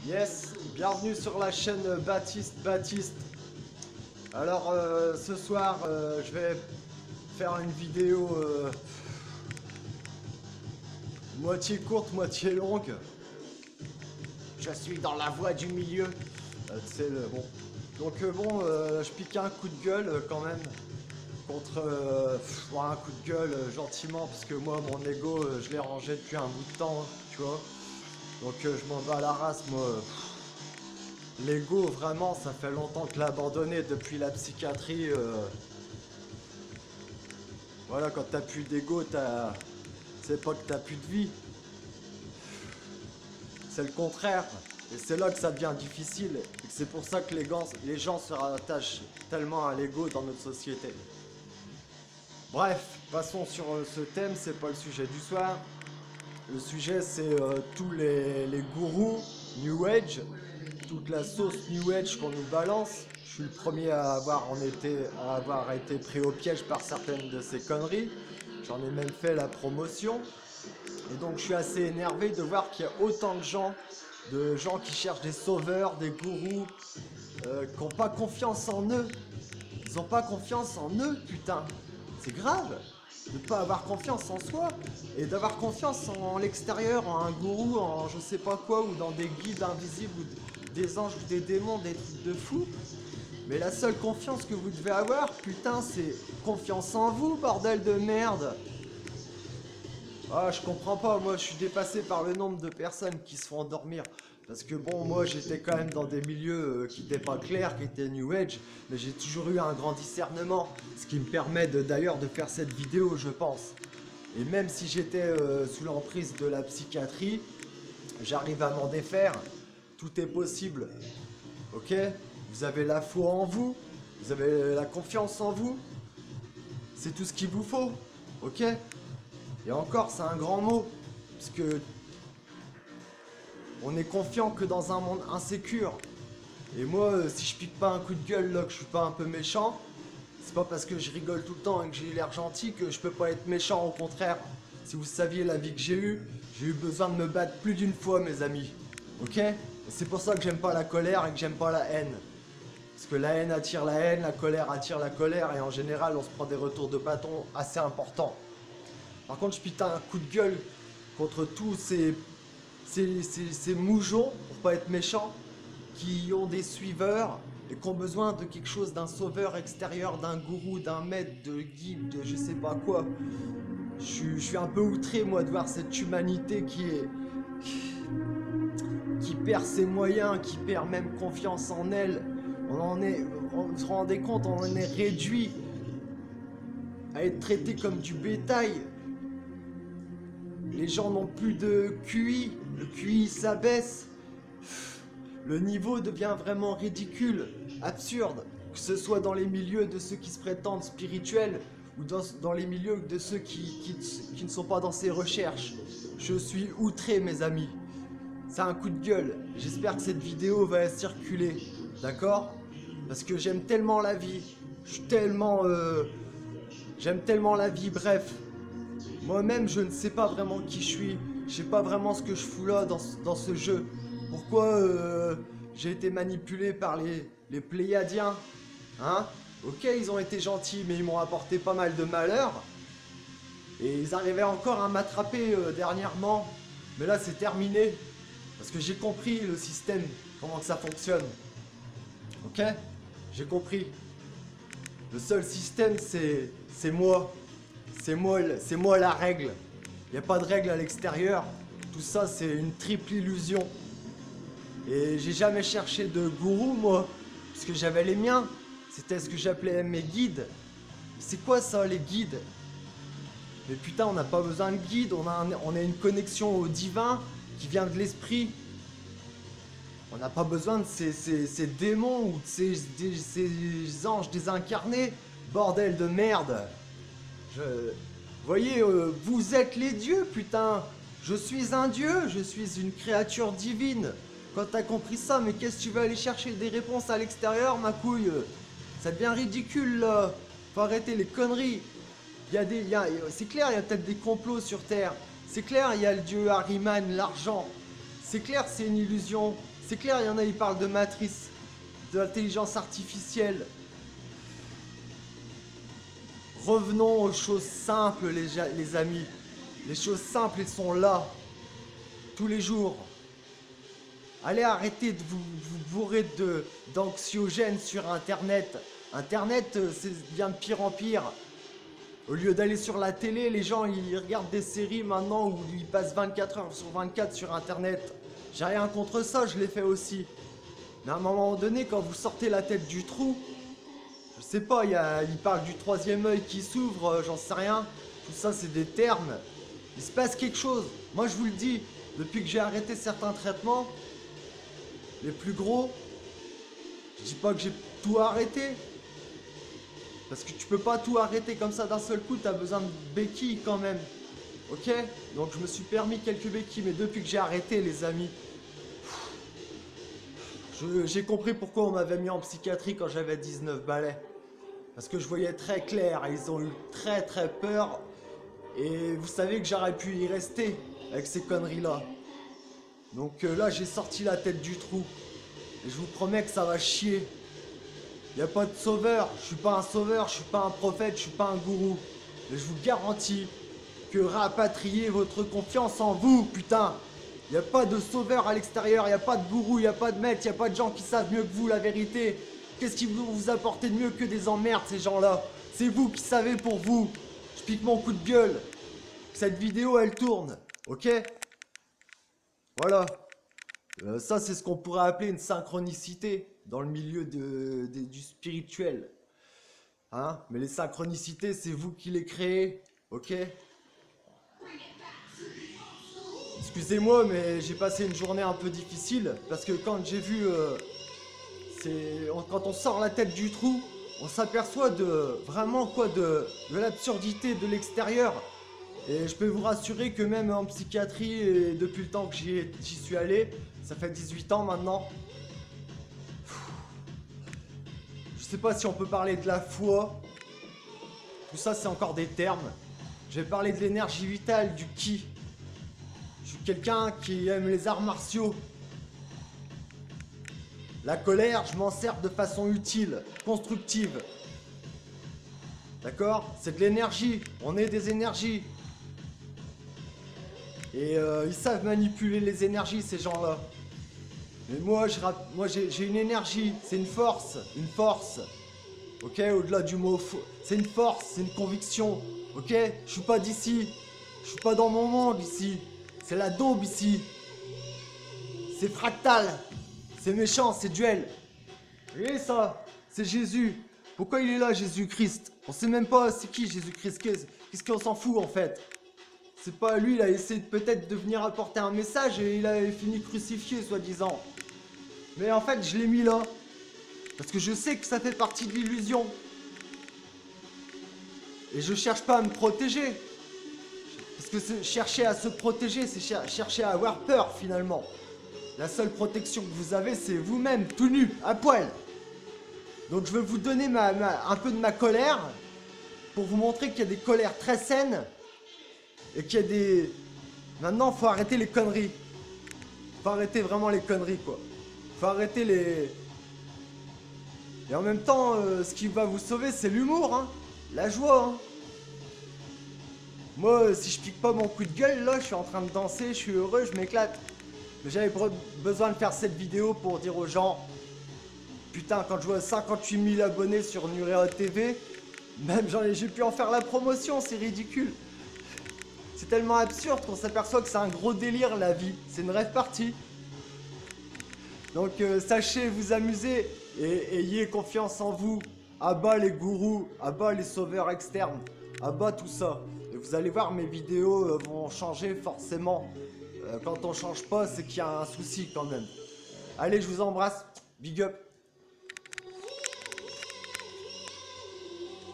Yes, bienvenue sur la chaîne Baptiste. Alors ce soir je vais faire une vidéo moitié courte, moitié longue. Je suis dans la voie du milieu. C'est le bon. Donc je pique un coup de gueule quand même contre un coup de gueule gentiment parce que moi mon ego je l'ai rangé depuis un bout de temps, tu vois. Donc je m'en bats la race moi. L'ego vraiment ça fait longtemps que je l'ai abandonné depuis la psychiatrie. Voilà, quand t'as plus d'ego, c'est pas que t'as plus de vie. C'est le contraire. Et c'est là que ça devient difficile. Et c'est pour ça que les gens se rattachent tellement à l'ego dans notre société. Bref, passons sur ce thème, c'est pas le sujet du soir. Le sujet c'est tous les gourous New Age, toute la sauce New Age qu'on nous balance. Je suis le premier à avoir été pris au piège par certaines de ces conneries. J'en ai même fait la promotion. Et donc je suis assez énervé de voir qu'il y a autant de gens qui cherchent des sauveurs, des gourous, qui n'ont pas confiance en eux. Ils n'ont pas confiance en eux, putain. C'est grave de ne pas avoir confiance en soi et d'avoir confiance en l'extérieur, en un gourou, en je sais pas quoi, ou dans des guides invisibles, ou des anges ou des démons, des trucs de fou. Mais la seule confiance que vous devez avoir, putain, c'est confiance en vous, bordel de merde. Ah, je comprends pas, moi je suis dépassé par le nombre de personnes qui se font endormir. Parce que bon, moi j'étais quand même dans des milieux qui n'étaient pas clairs, qui étaient New Age, mais j'ai toujours eu un grand discernement, ce qui me permet d'ailleurs de faire cette vidéo, je pense. Et même si j'étais sous l'emprise de la psychiatrie, j'arrive à m'en défaire, tout est possible. Ok? Vous avez la foi en vous, vous avez la confiance en vous, c'est tout ce qu'il vous faut, ok? Et encore, c'est un grand mot, parce que on est confiant que dans un monde insécure. Et moi, si je pique pas un coup de gueule là, que je suis pas un peu méchant, c'est pas parce que je rigole tout le temps et que j'ai l'air gentil que je peux pas être méchant, au contraire. Si vous saviez la vie que j'ai eu besoin de me battre plus d'une fois, mes amis. Ok? Et c'est pour ça que j'aime pas la colère et que j'aime pas la haine. Parce que la haine attire la haine, la colère attire la colère, et en général, on se prend des retours de bâton assez importants. Par contre, je pique un coup de gueule contre tous ces moujons, pour pas être méchant, qui ont des suiveurs et qui ont besoin de quelque chose, d'un sauveur extérieur, d'un gourou, d'un maître, de guide, de je sais pas quoi. Je suis un peu outré, moi, de voir cette humanité qui perd ses moyens, qui perd même confiance en elle. On se rendait compte, on en est réduit à être traité comme du bétail. Les gens n'ont plus de QI, le QI s'abaisse, le niveau devient vraiment ridicule, absurde, que ce soit dans les milieux de ceux qui se prétendent spirituels ou dans les milieux de ceux qui ne sont pas dans ces recherches. Je suis outré, mes amis. C'est un coup de gueule. J'espère que cette vidéo va circuler, d'accord? Parce que j'aime tellement la vie, j'aime tellement la vie, bref. Moi-même, je ne sais pas vraiment qui je suis. Je sais pas vraiment ce que je fous là dans ce jeu. Pourquoi j'ai été manipulé par les Pléiadiens? Hein? Ok, ils ont été gentils, mais ils m'ont apporté pas mal de malheur. Et ils arrivaient encore à m'attraper dernièrement. Mais là, c'est terminé. Parce que j'ai compris le système, comment que ça fonctionne. Ok? J'ai compris. Le seul système, c'est moi. C'est moi la règle. Il n'y a pas de règle à l'extérieur. Tout ça, c'est une triple illusion. Et j'ai jamais cherché de gourou, moi. Parce que j'avais les miens. C'était ce que j'appelais mes guides. C'est quoi ça, les guides? Mais putain, on n'a pas besoin de guide. On a une connexion au divin qui vient de l'esprit. On n'a pas besoin de ces démons ou de ces anges désincarnés. Bordel de merde. Voyez, vous êtes les dieux, putain. Je suis un dieu, je suis une créature divine. Quand t'as compris ça, mais qu'est-ce que tu vas aller chercher des réponses à l'extérieur, ma couille? Ça devient ridicule, là. Faut arrêter les conneries. C'est clair, il y a peut-être des complots sur Terre. C'est clair, il y a le dieu Ahriman, l'argent. C'est clair, c'est une illusion. C'est clair, il y en a, ils parlent de matrice, de l'intelligence artificielle. Revenons aux choses simples, les amis. Les choses simples, elles sont là. Tous les jours. Allez arrêter de vous bourrer d'anxiogènes sur Internet. Internet, c'est bien de pire en pire. Au lieu d'aller sur la télé, les gens ils regardent des séries maintenant où ils passent 24 heures sur 24 sur Internet. J'ai rien contre ça, je l'ai fait aussi. Mais à un moment donné, quand vous sortez la tête du trou, je sais pas, il parle du troisième œil qui s'ouvre, j'en sais rien. Tout ça, c'est des termes. Il se passe quelque chose. Moi, je vous le dis, depuis que j'ai arrêté certains traitements, les plus gros, je dis pas que j'ai tout arrêté. Parce que tu peux pas tout arrêter comme ça d'un seul coup, t'as besoin de béquilles quand même. Ok? Donc je me suis permis quelques béquilles, mais depuis que j'ai arrêté, les amis, j'ai compris pourquoi on m'avait mis en psychiatrie quand j'avais 19 balais. Parce que je voyais très clair, et ils ont eu très très peur. Et vous savez que j'aurais pu y rester avec ces conneries-là. Donc là, j'ai sorti la tête du trou. Et je vous promets que ça va chier. Y a pas de sauveur, je suis pas un sauveur, je suis pas un prophète, je suis pas un gourou. Mais je vous garantis que rapatriez votre confiance en vous, putain. Y a pas de sauveur à l'extérieur, y a pas de gourou, y a pas de maître, y a pas de gens qui savent mieux que vous la vérité. Qu'est-ce qui vous apporter de mieux que des emmerdes, ces gens-là? C'est vous qui savez pour vous. Je pique mon coup de gueule. Cette vidéo, elle tourne, ok? Voilà. Ça, c'est ce qu'on pourrait appeler une synchronicité dans le milieu du spirituel. Hein? Mais les synchronicités, c'est vous qui les créez, ok? Excusez-moi, mais j'ai passé une journée un peu difficile, parce que quand j'ai vu... quand on sort la tête du trou, on s'aperçoit vraiment quoi de l'absurdité de l'extérieur. Et je peux vous rassurer que même en psychiatrie, et depuis le temps que j'y suis allé, ça fait 18 ans maintenant. Je sais pas si on peut parler de la foi. Tout ça, c'est encore des termes. Je vais parler de l'énergie vitale, du ki. Je suis quelqu'un qui aime les arts martiaux. La colère, je m'en sers de façon utile, constructive. D'accord? C'est de l'énergie. On est des énergies. Et ils savent manipuler les énergies, ces gens-là. Mais moi, j'ai une énergie. C'est une force. Une force. Ok? Au-delà du mot... C'est une force. C'est une conviction. Ok? Je suis pas d'ici. Je suis pas dans mon monde, ici. C'est la daube, ici. C'est fractal. C'est méchant, c'est duel. Vous voyez ça? C'est Jésus. Pourquoi il est là, Jésus-Christ? On sait même pas c'est qui Jésus-Christ. Qu'est-ce qu'on s'en fout, en fait? C'est pas lui, il a essayé peut-être de venir apporter un message et il a fini crucifié, soi-disant. Mais en fait, je l'ai mis là. Parce que je sais que ça fait partie de l'illusion. Et je cherche pas à me protéger. Parce que chercher à se protéger, c'est chercher à avoir peur, finalement. La seule protection que vous avez, c'est vous-même, tout nu, à poil. Donc je veux vous donner un peu de ma colère, pour vous montrer qu'il y a des colères très saines, et qu'il y a des... Maintenant, faut arrêter les conneries. Faut arrêter vraiment les conneries, quoi. Faut arrêter les... Et en même temps, ce qui va vous sauver, c'est l'humour, hein. La joie, hein. Moi, si je pique pas mon coup de gueule, là, je suis en train de danser, je suis heureux, je m'éclate. Mais j'avais besoin de faire cette vidéo pour dire aux gens... Putain, quand je vois 58 000 abonnés sur Nurea TV, même j'ai pu en faire la promotion, c'est ridicule. C'est tellement absurde qu'on s'aperçoit que c'est un gros délire, la vie. C'est une rêve partie. Donc, sachez vous amuser et ayez confiance en vous. À bas les gourous, à bas les sauveurs externes, à bas tout ça. Et vous allez voir, mes vidéos vont changer forcément. Quand on change pas, c'est qu'il y a un souci quand même. Allez, je vous embrasse. Big up.